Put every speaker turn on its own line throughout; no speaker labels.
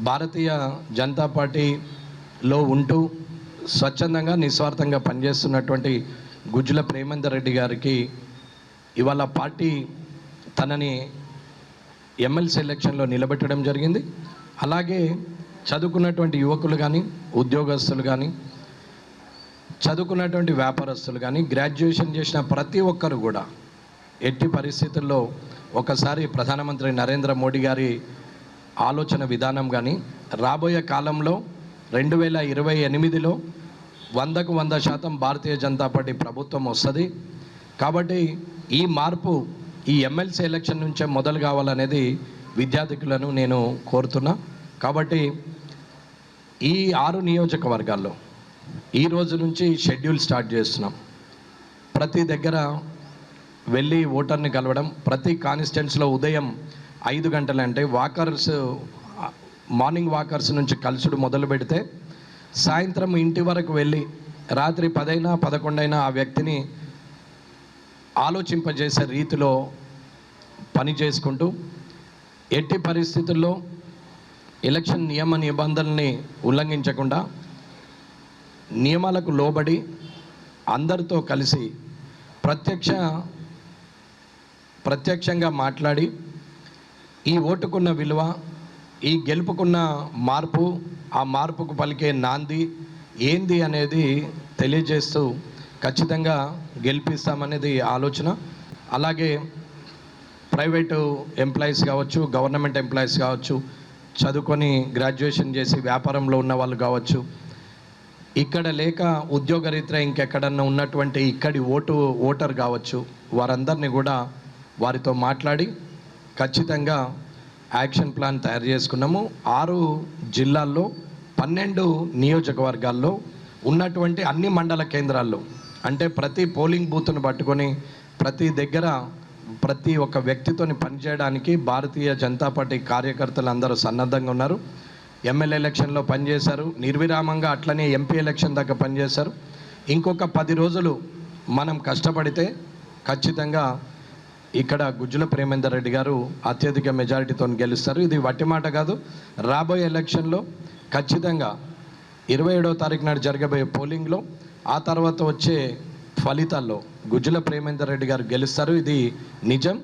భారతీయ జనతా పార్టీలో ఉంటూ స్వచ్ఛందంగా నిస్వార్థంగా పనిచేస్తున్నటువంటి గుజ్జుల ప్రేమేందర్ రెడ్డి గారికి ఇవాళ పార్టీ తనని ఎమ్మెల్సీ ఎలక్షన్లో నిలబెట్టడం జరిగింది. అలాగే చదువుకున్నటువంటి యువకులు కానీ, ఉద్యోగస్తులు కానీ, చదువుకున్నటువంటి వ్యాపారస్తులు కానీ, గ్రాడ్యుయేషన్ చేసిన ప్రతి ఒక్కరు కూడా ఎట్టి పరిస్థితుల్లో ఒకసారి ప్రధానమంత్రి నరేంద్ర మోడీ గారి ఆలోచన విధానం కానీ రాబోయే కాలంలో 2028లో 100కు 100% భారతీయ జనతా పార్టీ ప్రభుత్వం వస్తుంది. కాబట్టి ఈ మార్పు ఈ ఎమ్మెల్సీ ఎలక్షన్ నుంచే మొదలు కావాలనేది విద్యార్థులను నేను కోరుతున్నా. కాబట్టి ఈ 6 నియోజకవర్గాల్లో ఈ రోజు నుంచి షెడ్యూల్ స్టార్ట్ చేస్తున్నాం. ప్రతి దగ్గర వెళ్ళి ఓటర్ని కలవడం, ప్రతి కాన్స్టిట్యున్సీలో ఉదయం 5 గంటలంటే మార్నింగ్ వాకర్స్ నుంచి కలుసుడు మొదలు పెడితే సాయంత్రం ఇంటి వరకు వెళ్ళి రాత్రి 10 అయినా 11 అయినా ఆ వ్యక్తిని ఆలోచింపజేసే రీతిలో పని చేసుకుంటూ ఎట్టి పరిస్థితుల్లో ఎలక్షన్ నియమ నిబంధనల్ని ఉల్లంఘించకుండా నియమాలకు లోబడి అందరితో కలిసి ప్రత్యక్షంగా మాట్లాడి ఈ ఓటుకున్న విలువ, ఈ గెలుపుకున్న మార్పు, ఆ మార్పుకు పలికే నాంది ఏంది అనేది తెలియజేస్తూ ఖచ్చితంగా గెలిపిస్తామనేది ఆలోచన. అలాగే ప్రైవేటు ఎంప్లాయీస్ కావచ్చు, గవర్నమెంట్ ఎంప్లాయీస్ కావచ్చు, చదువుకొని గ్రాడ్యుయేషన్ చేసి వ్యాపారంలో ఉన్న వాళ్ళు కావచ్చు, ఇక్కడ లేక ఉద్యోగరీత్యా ఇంకెక్కడన్నా ఉన్నటువంటి ఇక్కడి ఓటర్ కావచ్చు, వారందరినీ కూడా వారితో మాట్లాడి ఖచ్చితంగా యాక్షన్ ప్లాన్ తయారు చేసుకున్నాము. 6 జిల్లాల్లో 12 నియోజకవర్గాల్లో ఉన్నటువంటి అన్ని మండల కేంద్రాల్లో, అంటే ప్రతి పోలింగ్ బూత్ను పట్టుకొని ప్రతి దగ్గర ప్రతి ఒక్క వ్యక్తితోని పనిచేయడానికి భారతీయ జనతా పార్టీ కార్యకర్తలు అందరూ సన్నద్ధంగా ఉన్నారు. ఎమ్మెల్యే ఎలక్షన్లో పనిచేశారు, నిర్విరామంగా అట్లనే ఎంపీ ఎలక్షన్ దాకా పనిచేశారు. ఇంకొక 10 రోజులు మనం కష్టపడితే ఖచ్చితంగా ఇక్కడ గుజ్జుల ప్రేమేందర్ రెడ్డి గారు అత్యధిక మెజారిటీతో గెలుస్తారు. ఇది వట్టి మాట కాదు. రాబోయే ఎలక్షన్లో ఖచ్చితంగా 27వ తారీఖు నాడు జరగబోయే పోలింగ్లో, ఆ తర్వాత వచ్చే ఫలితాల్లో గుజ్జుల ప్రేమేందర్ రెడ్డి గారు గెలుస్తారు. ఇది నిజం.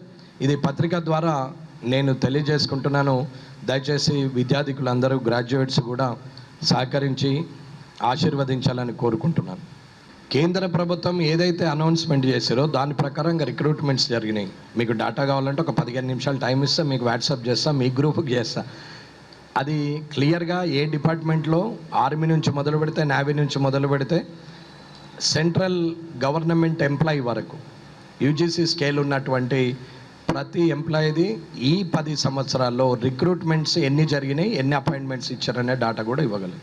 ఇది పత్రిక ద్వారా నేను తెలియజేసుకుంటున్నాను. దయచేసి విద్యార్థికులందరూ, గ్రాడ్యుయేట్స్ కూడా సహకరించి ఆశీర్వదించాలని కోరుకుంటున్నాను. కేంద్ర ప్రభుత్వం ఏదైతే అనౌన్స్మెంట్ చేశారో దాని ప్రకారంగా రిక్రూట్మెంట్స్ జరిగినాయి. మీకు డేటా కావాలంటే ఒక 15 నిమిషాలు టైం ఇస్తా, మీకు వాట్సాప్ చేస్తా, మీ గ్రూప్కి చేస్తా. అది క్లియర్గా ఏ డిపార్ట్మెంట్లో ఆర్మీ నుంచి మొదలు పెడితే, నేవీ నుంచి మొదలు పెడితే, సెంట్రల్ గవర్నమెంట్ ఎంప్లాయీ వరకు యూజీసీ స్కేల్ ఉన్నటువంటి ప్రతి ఎంప్లాయీది ఈ 10 సంవత్సరాల్లో రిక్రూట్మెంట్స్ ఎన్ని జరిగినాయి, ఎన్ని అపాయింట్మెంట్స్ ఇచ్చారనే డేటా కూడా ఇవ్వగలరు.